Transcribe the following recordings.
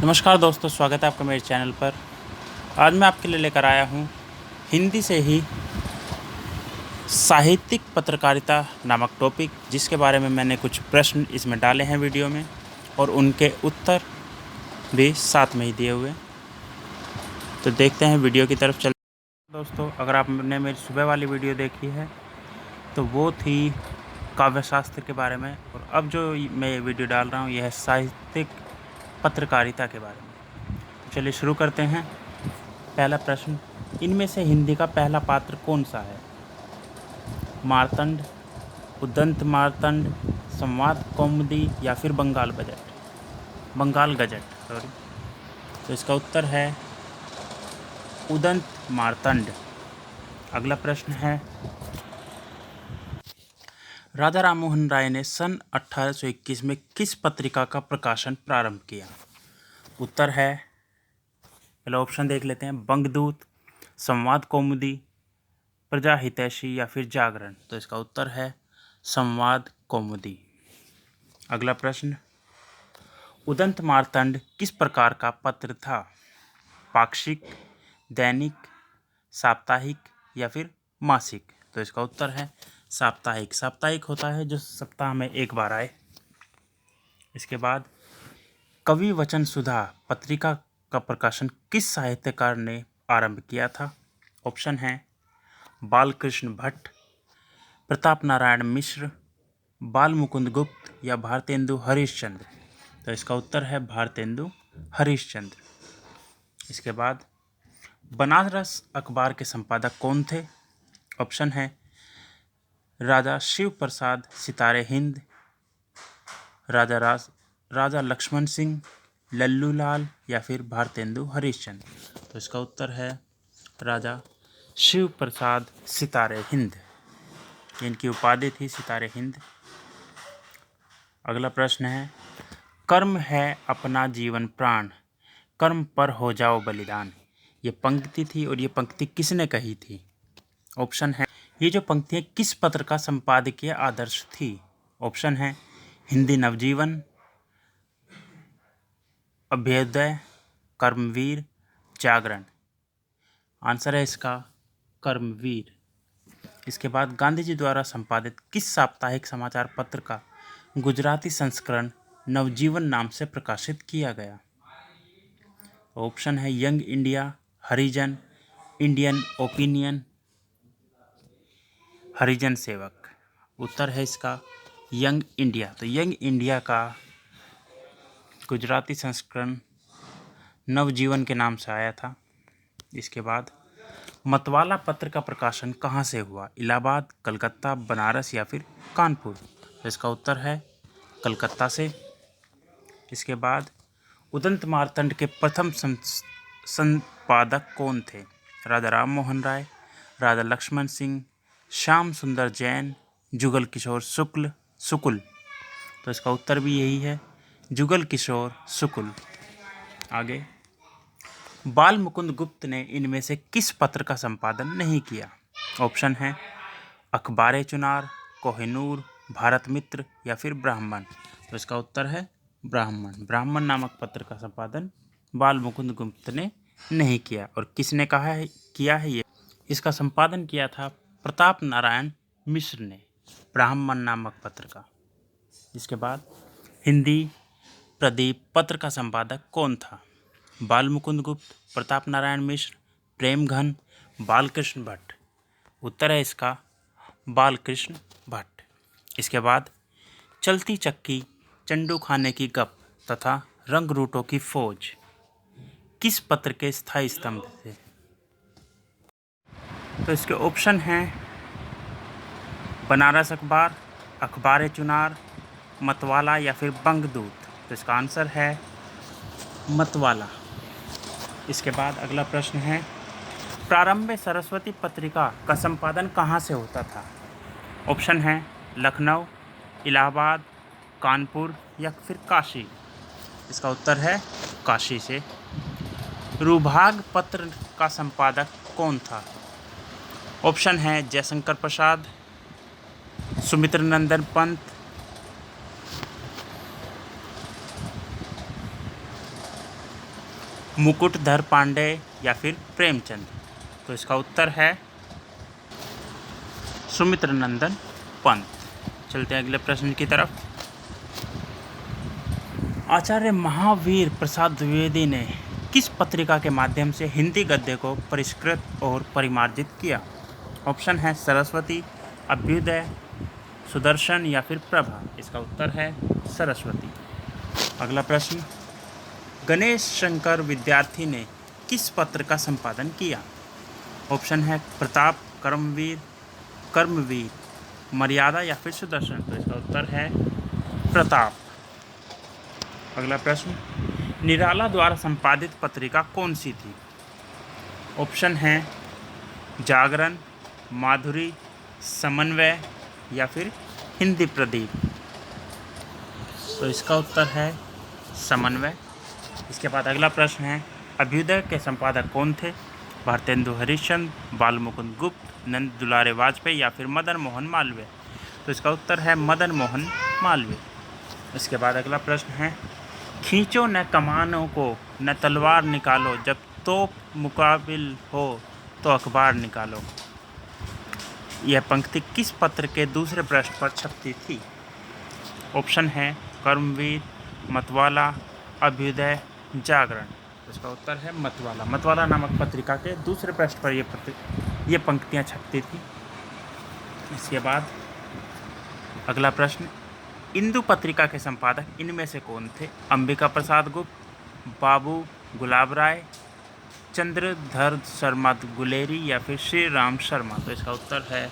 नमस्कार दोस्तों, स्वागत है आपका मेरे चैनल पर। आज मैं आपके लिए लेकर आया हूँ हिंदी से ही साहित्यिक पत्रकारिता नामक टॉपिक, जिसके बारे में मैंने कुछ प्रश्न इसमें डाले हैं वीडियो में और उनके उत्तर भी साथ में ही दिए हुए। तो देखते हैं, वीडियो की तरफ चलते हैं। दोस्तों, अगर आपने मेरी सुबह वाली वीडियो देखी है तो वो थी काव्य शास्त्र के बारे में, और अब जो मैं वीडियो डाल रहा हूँ यह है साहित्यिक पत्रकारिता के बारे में। तो चलिए शुरू करते हैं। पहला प्रश्न, इनमें से हिंदी का पहला पात्र कौन सा है? मार्तंड, उदंत मार्तंड, संवाद कौमुदी या फिर बंगाल गजट सॉरी। तो इसका उत्तर है उदंत मार्तंड। अगला प्रश्न है, राजा राममोहन राय ने सन 1821 में किस पत्रिका का प्रकाशन प्रारंभ किया? उत्तर है, पहला ऑप्शन देख लेते हैं, बंगदूत, संवाद कौमुदी, प्रजा हितैषी या फिर जागरण। तो इसका उत्तर है संवाद कौमुदी। अगला प्रश्न, उदंत मार्तंड किस प्रकार का पत्र था? पाक्षिक, दैनिक, साप्ताहिक या फिर मासिक? तो इसका उत्तर है साप्ताहिक। साप्ताहिक होता है जो सप्ताह में एक बार आए। इसके बाद, कवि वचन सुधा पत्रिका का प्रकाशन किस साहित्यकार ने आरंभ किया था? ऑप्शन है बालकृष्ण भट्ट, प्रताप नारायण मिश्र, बाल मुकुंद गुप्त या भारतेंदु हरिश्चंद्र। तो इसका उत्तर है भारतेंदु हरिश्चंद्र। इसके बाद, बनारस अखबार के संपादक कौन थे? ऑप्शन है राजा शिव प्रसाद सितारे हिंद, राजा लक्ष्मण सिंह, लल्लू लाल या फिर भारतेंदु हरिश्चंद्र। तो इसका उत्तर है राजा शिव प्रसाद सितारे हिंद। इनकी उपाधि थी सितारे हिंद। अगला प्रश्न है, कर्म है अपना जीवन प्राण, कर्म पर हो जाओ बलिदान। ये पंक्ति थी और ये पंक्ति किसने कही थी? ऑप्शन है, ये जो पंक्तियाँ किस पत्र का संपादकीय आदर्श थी? ऑप्शन है हिंदी नवजीवन, अभ्युदय, कर्मवीर, जागरण। आंसर है इसका कर्मवीर। इसके बाद, गांधी जी द्वारा संपादित किस साप्ताहिक समाचार पत्र का गुजराती संस्करण नवजीवन नाम से प्रकाशित किया गया? ऑप्शन है यंग इंडिया, हरिजन, इंडियन ओपिनियन, हरिजन सेवक। उत्तर है इसका यंग इंडिया। तो यंग इंडिया का गुजराती संस्करण नवजीवन के नाम से आया था। इसके बाद, मतवाला पत्र का प्रकाशन कहाँ से हुआ? इलाहाबाद, कलकत्ता, बनारस या फिर कानपुर? तो इसका उत्तर है कलकत्ता से। इसके बाद, उदंत मार्तंड के प्रथम संपादक कौन थे? राजा राममोहन राय, राजा लक्ष्मण सिंह, श्याम सुंदर जैन, जुगल किशोर शुक्ल। तो इसका उत्तर भी यही है, जुगल किशोर शुक्ल। आगे, बाल मुकुंद गुप्त ने इनमें से किस पत्र का संपादन नहीं किया? ऑप्शन है अखबार चुनार, कोहिनूर, भारत मित्र या फिर ब्राह्मण। तो इसका उत्तर है ब्राह्मण नामक पत्र का संपादन बाल मुकुंद गुप्त ने नहीं किया। और किसने किया है ये? इसका संपादन किया था प्रताप नारायण मिश्र ने, ब्राह्मण नामक पत्र का। इसके बाद, हिंदी प्रदीप पत्र का संपादक कौन था? बाल मुकुंद गुप्त, प्रताप नारायण मिश्र, प्रेमघन, बालकृष्ण भट्ट। उत्तर है इसका बालकृष्ण भट्ट। इसके बाद, चलती चक्की, चंडू खाने की गप तथा रंग रूटों की फौज किस पत्र के स्थायी स्तंभ थे? तो इसके ऑप्शन हैं बनारस अखबार, अखबार चुनार, मतवाला या फिर बंगदूत। तो इसका आंसर है मतवाला। इसके बाद अगला प्रश्न है, प्रारंभ में सरस्वती पत्रिका का संपादन कहाँ से होता था? ऑप्शन है लखनऊ, इलाहाबाद, कानपुर या फिर काशी। इसका उत्तर है काशी से। रूभाग पत्र का संपादक कौन था? ऑप्शन है जयशंकर प्रसाद, सुमित्र नंदन पंत, मुकुटधर पांडे या फिर प्रेमचंद? तो इसका उत्तर है सुमित्र नंदन पंत। चलते हैं अगले प्रश्न की तरफ। आचार्य महावीर प्रसाद द्विवेदी ने किस पत्रिका के माध्यम से हिंदी गद्य को परिष्कृत और परिमार्जित किया? ऑप्शन है सरस्वती, अभ्युदय, सुदर्शन या फिर प्रभा। इसका उत्तर है सरस्वती। अगला प्रश्न, गणेश शंकर विद्यार्थी ने किस पत्र का संपादन किया? ऑप्शन है प्रताप, कर्मवीर, मर्यादा या फिर सुदर्शन। तो इसका उत्तर है प्रताप। अगला प्रश्न, निराला द्वारा संपादित पत्रिका कौन सी थी? ऑप्शन है जागरण, माधुरी, समन्वय या फिर हिंदी प्रदीप। तो इसका उत्तर है समन्वय। इसके बाद अगला प्रश्न है, अभ्युदय के संपादक कौन थे? भारतेंदु हरिश्चंद्र, बालमुकुंद गुप्त, नंद दुलारे वाजपेयी या फिर मदन मोहन मालवीय। तो इसका उत्तर है मदन मोहन मालवीय। इसके बाद अगला प्रश्न है, खींचो न कमानों को, न तलवार निकालो, जब तोप मुकाबिल हो तो अखबार निकालो। यह पंक्ति किस पत्र के दूसरे पृष्ठ पर छपती थी? ऑप्शन है कर्मवीर, मतवाला, अभ्युदय, जागरण। इसका उत्तर है मतवाला। मतवाला नामक पत्रिका के दूसरे पृष्ठ पर ये पंक्तियाँ छपती थी। इसके बाद अगला प्रश्न, इंदु पत्रिका के संपादक इनमें से कौन थे? अंबिका प्रसाद गुप्त, बाबू गुलाब राय, चंद्रधर शर्मा गुलेरी या फिर श्री राम शर्मा। तो इसका उत्तर है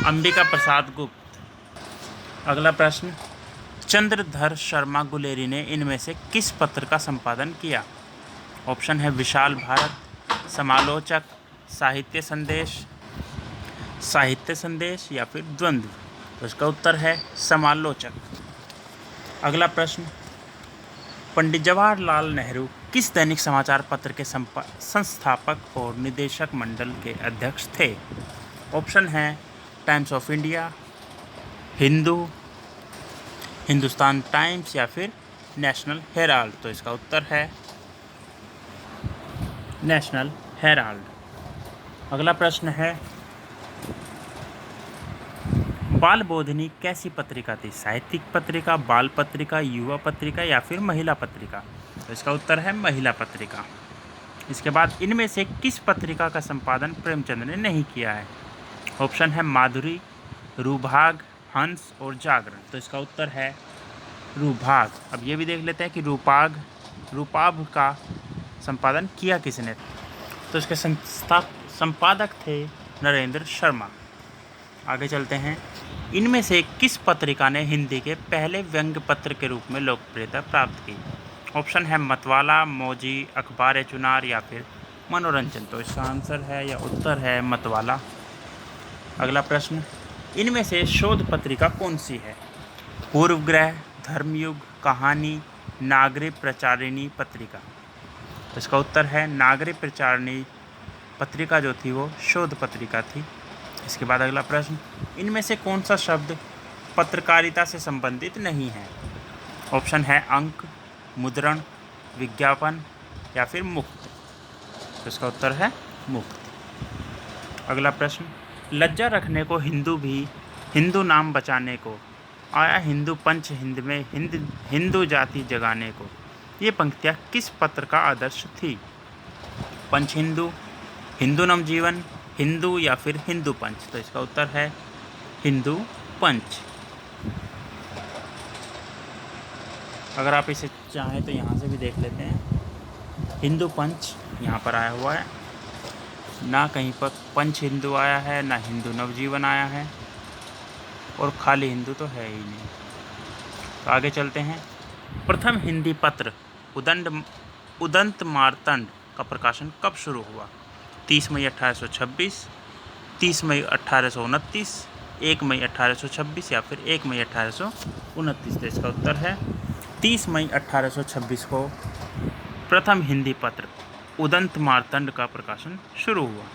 अंबिका प्रसाद गुप्त। अगला प्रश्न, चंद्रधर शर्मा गुलेरी ने इनमें से किस पत्र का संपादन किया? ऑप्शन है विशाल भारत, समालोचक, साहित्य संदेश या फिर द्वंद्व। तो इसका उत्तर है समालोचक। अगला प्रश्न, पंडित जवाहरलाल नेहरू किस दैनिक समाचार पत्र के संस्थापक और निदेशक मंडल के अध्यक्ष थे? ऑप्शन है times of India, Hindu, Hindustan times या फिर नेशनल हेराल्ड। तो इसका उत्तर है नेशनल हेराल्ड। अगला प्रश्न है, बाल बोधिनी कैसी पत्रिका थी? साहित्यिक पत्रिका, बाल पत्रिका, युवा पत्रिका या फिर महिला पत्रिका? तो इसका उत्तर है महिला पत्रिका। इसके बाद इनमें से किस पत्रिका का संपादन प्रेमचंद ने नहीं किया है? ऑप्शन है माधुरी, रूभाग, हंस और जागरण। तो इसका उत्तर है रूभाग। अब ये भी देख लेते हैं कि रूपाभ का संपादन किया किसने? तो इसके संपादक थे नरेंद्र शर्मा। आगे चलते हैं, इनमें से किस पत्रिका ने हिंदी के पहले व्यंग्य पत्र के रूप में लोकप्रियता प्राप्त की? ऑप्शन है मतवाला, मौजी, अखबार चुनार या फिर मनोरंजन। तो इसका आंसर है या उत्तर है मतवाला। अगला प्रश्न, इनमें से शोध पत्रिका कौन सी है? पूर्वग्रह, धर्मयुग, कहानी, नागरिक प्रचारिणी पत्रिका। तो इसका उत्तर है नागरिक प्रचारिणी पत्रिका जो थी वो शोध पत्रिका थी। इसके बाद अगला प्रश्न, इनमें से कौन सा शब्द पत्रकारिता से संबंधित नहीं है? ऑप्शन है अंक, मुद्रण, विज्ञापन या फिर मुक्त। तो इसका उत्तर है मुक्त। अगला प्रश्न, लज्जा रखने को हिंदू नाम बचाने को, आया हिंदू पंच हिंद में, हिंदू जाति जगाने को। ये पंक्तियाँ किस पत्र का आदर्श थी? पंच हिंदू, हिंदू नवजीवन, हिंदू या फिर हिंदू पंच। तो इसका उत्तर है हिंदू पंच। अगर आप इसे चाहें तो यहाँ से भी देख लेते हैं। हिंदू पंच यहाँ पर आया हुआ है, ना कहीं पर पंच हिंदू आया है, ना हिंदू नवजीवन आया है, और खाली हिंदू तो है ही नहीं। तो आगे चलते हैं। प्रथम हिंदी पत्र उदंत मार्तंड का प्रकाशन कब शुरू हुआ? 30 मई 1826, 30 मई 1829, 1 मई 1826 या फिर 1 मई 1829। तो इसका उत्तर है 30 मई 1826 को प्रथम हिंदी पत्र उदंत मार्तंड का प्रकाशन शुरू हुआ।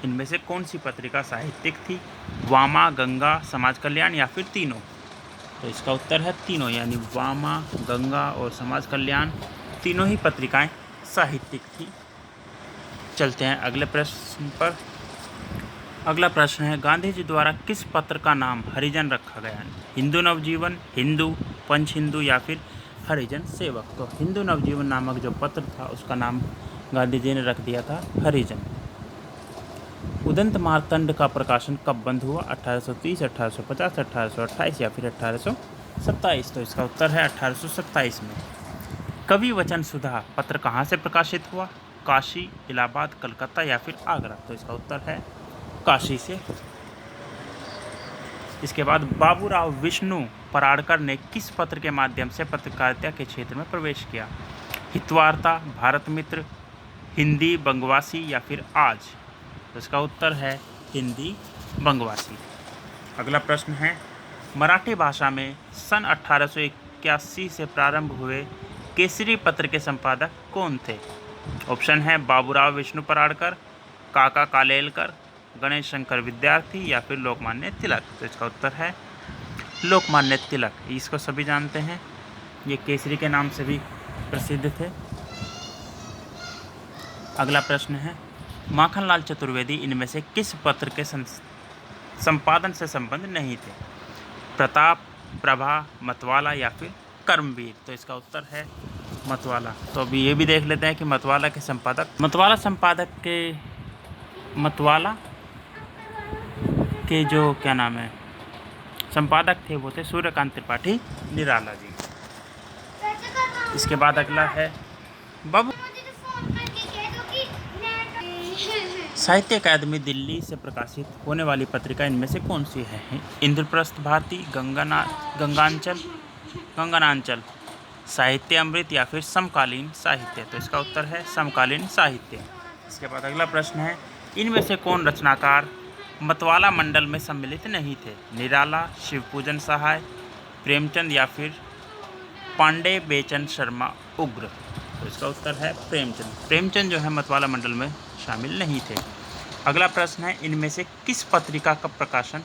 इनमें से कौन सी पत्रिका साहित्यिक थी? वामा, गंगा, समाज कल्याण या फिर तीनों? तो इसका उत्तर है तीनों, यानी वामा, गंगा और समाज कल्याण तीनों ही पत्रिकाएं साहित्यिक थी। चलते हैं अगले प्रश्न पर। अगला प्रश्न है, गांधी जी द्वारा किस पत्र का नाम हरिजन रखा गया? हिंदू नवजीवन, हिंदू, पंच हिंदू या फिर हरिजन सेवक? तो हिंदू नवजीवन नामक जो पत्र था उसका नाम गांधी जी ने रख दिया था हरिजन। उदंत मार्तंड का प्रकाशन कब बंद हुआ? 1830, 1850, 1828 या फिर 1827? तो इसका उत्तर है 1827 में। कवि वचन सुधा पत्र कहाँ से प्रकाशित हुआ? काशी, इलाहाबाद, कलकत्ता या फिर आगरा? तो इसका उत्तर है काशी से। इसके बाद बाबूराव विष्णु पराड़कर ने किस पत्र के माध्यम से पत्रकारिता के क्षेत्र में प्रवेश किया? हितवार्ता, भारत मित्र, हिंदी बंगवासी या फिर आज? तो इसका उत्तर है हिंदी बंगवासी। अगला प्रश्न है, मराठी भाषा में सन 1881 से प्रारंभ हुए केसरी पत्र के संपादक कौन थे? ऑप्शन है बाबूराव विष्णु पराड़कर, काका कालेलकर, गणेश शंकर विद्यार्थी या फिर लोकमान्य तिलक? तो इसका उत्तर है लोकमान्य तिलक। इसको सभी जानते हैं, ये केसरी के नाम से भी प्रसिद्ध थे। अगला प्रश्न है, माखनलाल चतुर्वेदी इनमें से किस पत्र के संपादन से संबंध नहीं थे? प्रताप, प्रभा, मतवाला या फिर कर्मवीर? तो इसका उत्तर है मतवाला। तो अभी ये भी देख लेते हैं कि मतवाला के जो क्या नाम है संपादक थे वो थे सूर्यकांत त्रिपाठी निराला जी। इसके बाद अगला है, बाबू साहित्य अकादमी दिल्ली से प्रकाशित होने वाली पत्रिका इनमें से कौन सी है? इंद्रप्रस्थ भारती, गंगानांचल, साहित्य अमृत या फिर समकालीन साहित्य? तो इसका उत्तर है समकालीन साहित्य। इसके बाद अगला प्रश्न है, इनमें से कौन रचनाकार मतवाला मंडल में सम्मिलित नहीं थे? निराला, शिवपूजन सहाय, प्रेमचंद या फिर पांडे बेचन शर्मा उग्र? तो इसका उत्तर है प्रेमचंद। प्रेमचंद जो है मतवाला मंडल में शामिल नहीं थे। अगला प्रश्न है, इनमें से किस पत्रिका का प्रकाशन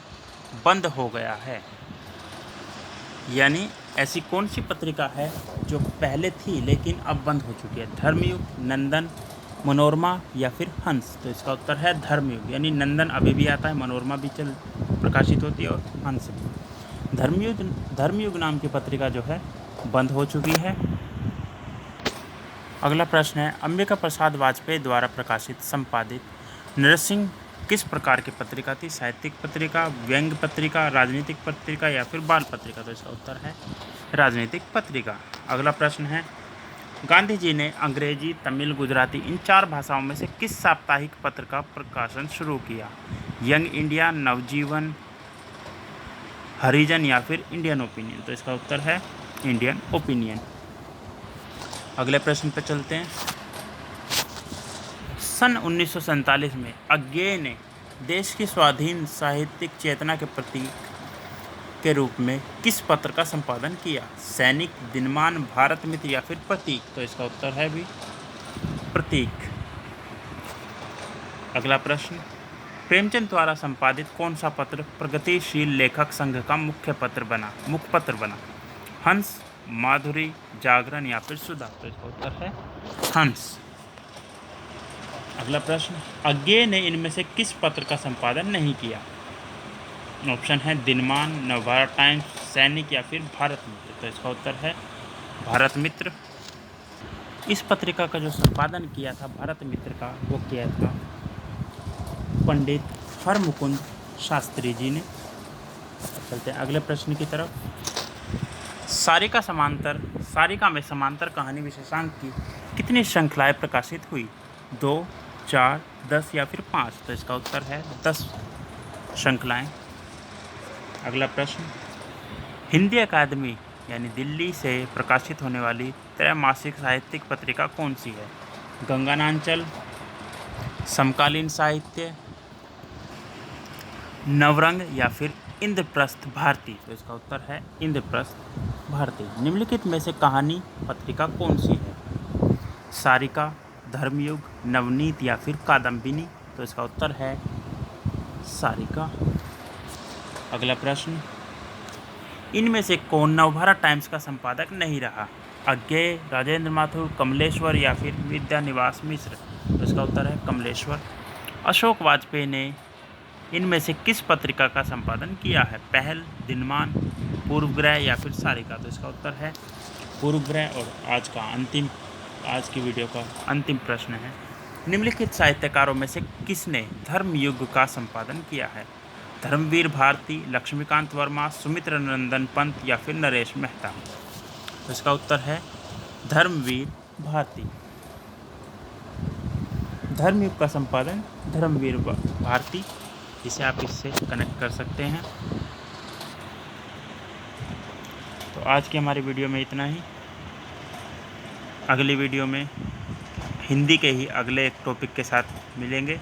बंद हो गया है? यानी ऐसी कौन सी पत्रिका है जो पहले थी लेकिन अब बंद हो चुकी है? धर्मयुग, नंदन, मनोरमा या फिर हंस? तो इसका उत्तर है धर्मयुग। यानी नंदन अभी भी आता है, मनोरमा भी प्रकाशित होती है और हंस भी। धर्मयुग नाम की पत्रिका जो है बंद हो चुकी है। अगला प्रश्न है, अंबिका प्रसाद वाजपेयी द्वारा प्रकाशित संपादित नरसिंह किस प्रकार की पत्रिका थी? साहित्यिक पत्रिका, व्यंग्य पत्रिका, राजनीतिक पत्रिका या फिर बाल पत्रिका? तो इसका उत्तर है राजनीतिक पत्रिका। अगला प्रश्न है, गांधी जी ने अंग्रेजी, तमिल, गुजराती इन 4 भाषाओं में से किस साप्ताहिक पत्र का प्रकाशन शुरू किया? यंग इंडिया, नवजीवन, हरिजन या फिर इंडियन ओपिनियन? तो इसका उत्तर है इंडियन ओपिनियन। अगले प्रश्न पर चलते हैं। सन 1947 में अज्ञेय ने देश की स्वाधीन साहित्यिक चेतना के प्रतीक के रूप में किस पत्र का संपादन किया? सैनिक, दिनमान, भारत मित्र या फिर प्रतीक? तो इसका उत्तर है भी प्रतीक। अगला प्रश्न, प्रेमचंद द्वारा संपादित कौन सा पत्र प्रगतिशील लेखक संघ का मुखपत्र बना? हंस, माधुरी, जागरण या फिर सुधा? तो इसका उत्तर है हंस। अगला प्रश्न, अज्ञेय ने इनमें से किस पत्र का संपादन नहीं किया? ऑप्शन है दिनमान, नवभारत टाइम्स, सैनिक या फिर भारत मित्र? तो इसका उत्तर है भारत मित्र। इस पत्रिका का जो संपादन किया था भारत मित्र का, वो किया था पंडित हरमुकुंद शास्त्री जी ने। चलते हैं अगले प्रश्न की तरफ। सारिका में समांतर कहानी विशेषांक की कितनी श्रृंखलाएं प्रकाशित हुई? 2, 4, 10 या फिर 5? तो इसका उत्तर है 10 श्रृंखलाएं। अगला प्रश्न, हिंदी अकादमी यानी दिल्ली से प्रकाशित होने वाली त्रैमासिक साहित्यिक पत्रिका कौन सी है? गंगानांचल, समकालीन साहित्य, नवरंग या फिर इंद्रप्रस्थ भारती? तो इसका उत्तर है इंद्रप्रस्थ भारती। निम्नलिखित में से कहानी पत्रिका कौन सी है? सारिका, धर्मयुग, नवनीत या फिर कादम्बिनी? तो इसका उत्तर है सारिका। अगला प्रश्न, इनमें से कौन नवभारत टाइम्स का संपादक नहीं रहा? अज्ञेय, राजेंद्र माथुर, कमलेश्वर या फिर विद्यानिवास मिश्र? तो इसका उत्तर है कमलेश्वर। अशोक वाजपेयी ने इनमें से किस पत्रिका का संपादन किया है? पहल, दिनमान, पूर्वग्रह या फिर सारिका? तो इसका उत्तर है पूर्वग्रह। और आज की वीडियो का अंतिम प्रश्न है, निम्नलिखित साहित्यकारों में से किसने धर्मयुग का संपादन किया है? धर्मवीर भारती, लक्ष्मीकांत वर्मा, सुमित्र नंदन पंत या फिर नरेश मेहता? तो इसका उत्तर है धर्मवीर भारती। धर्मयुग का संपादन धर्मवीर भारती, इसे आप इससे कनेक्ट कर सकते हैं। तो आज की हमारी वीडियो में इतना ही। अगली वीडियो में हिंदी के ही अगले एक टॉपिक के साथ मिलेंगे।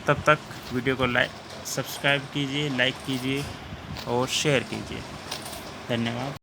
तब तक वीडियो को सब्सक्राइब कीजिए, लाइक कीजिए और शेयर कीजिए। धन्यवाद।